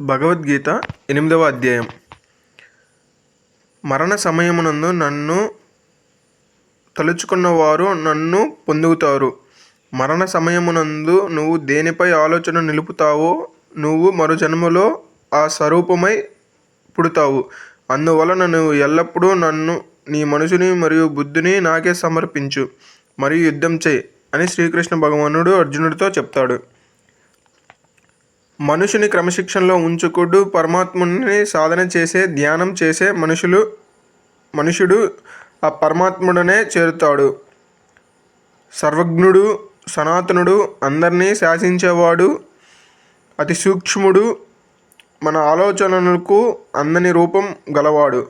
భగవద్గీత 8వ అధ్యాయం. మరణ సమయమునందు నన్ను తలుచుకున్నవారు నన్ను పొందుతారు. మరణ సమయమునందు నువ్వు దేనిపై ఆలోచన నిలుపుతావో నువ్వు మరు జన్మలో ఆ స్వరూపమై పుడతావు. అందువలన నువ్వు ఎల్లప్పుడూ నన్ను, నీ మనసుని మరియు బుద్ధిని నాకే సమర్పించు మరియు యుద్ధం చేయి అని శ్రీకృష్ణ భగవానుడు అర్జునుడితో చెప్తాడు. మనుషుని క్రమశిక్షణలో ఉంచుకుడు పరమాత్ముని సాధన చేసే, ధ్యానం చేసే మనుషుడు ఆ పరమాత్ముడనే చేరుతాడు. సర్వజ్ఞుడు, సనాతనుడు, అందరినీ శాసించేవాడు, అతి సూక్ష్ముడు, మన ఆలోచనలకు అందని రూపం గలవాడు,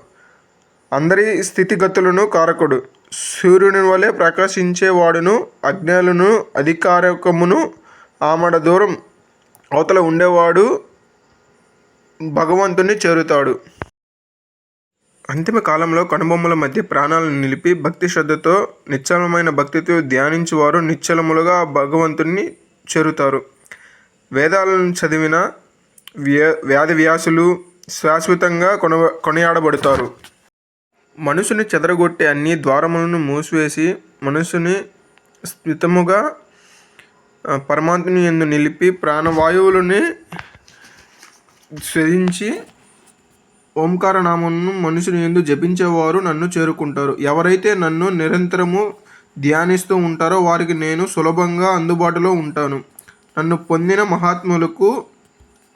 అందరి స్థితిగతులను కారకుడు, సూర్యుని వలె ప్రకాశించేవాడును, అజ్ఞానులను అధికారకమును ఆమడ దూరం అవతల ఉండేవాడు భగవంతుని చేరుతాడు. అంతిమ కాలంలో కనుబొమ్మల మధ్య ప్రాణాలను నిలిపి భక్తి శ్రద్ధతో నిశ్చలమైన భక్తితో ధ్యానించువారు నిశ్చలములుగా భగవంతుని చేరుతారు. వేదాలను చదివిన వ్యాసులు శాశ్వతంగా కొనియాడబడతారు. మనసుని చెదరగొట్టే అన్ని ద్వారములను మూసివేసి మనసుని స్థితముగా పరమాత్ముని యందు నిలిపి ప్రాణవాయువులని శ్వసించి ఓంకార నామమును మనుషుని యందు జపించేవారు నన్ను చేరుకుంటారు. ఎవరైతే నన్ను నిరంతరము ధ్యానిస్తూ ఉంటారో వారికి నేను సులభంగా అందుబాటులో ఉంటాను. నన్ను పొందిన మహాత్ములకు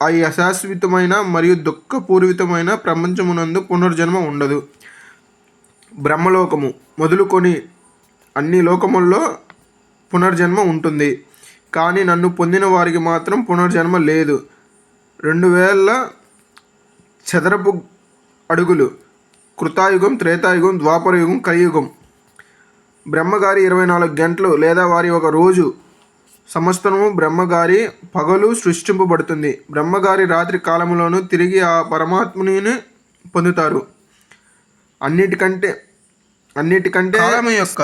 ఆ అశాశ్వతమైన మరియు దుఃఖపూరితమైన ప్రపంచమునందు పునర్జన్మ ఉండదు. బ్రహ్మలోకము మొదలుకొని అన్ని లోకముల్లో పునర్జన్మ ఉంటుంది, కానీ నన్ను పొందిన వారికి మాత్రం పునర్జన్మ లేదు. 2000 చదరపు అడుగులు కృతాయుగం, త్రేతాయుగం, ద్వాపరయుగం, కలియుగం. బ్రహ్మగారి 24 గంటలు లేదా వారి ఒక రోజు సంవత్సరము బ్రహ్మగారి పగలు సృష్టింపబడుతుంది. బ్రహ్మగారి రాత్రి కాలంలోనూ తిరిగి ఆ పరమాత్ముని పొందుతారు. అన్నిటికంటే కాలం యొక్క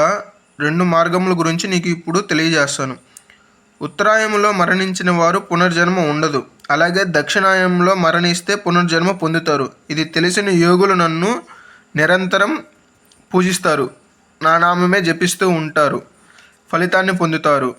2 మార్గముల గురించి నీకు ఇప్పుడు తెలియజేస్తాను. ఉత్తరాయణంలో మరణించిన వారు పునర్జన్మ ఉండదు, అలాగే దక్షిణాయనంలో మరణిస్తే పునర్జన్మ పొందుతారు. ఇది తెలిసిన యోగులు నన్ను నిరంతరం పూజిస్తారు, నా నామమే జపిస్తూ ఉంటారు, ఫలితాన్ని పొందుతారు.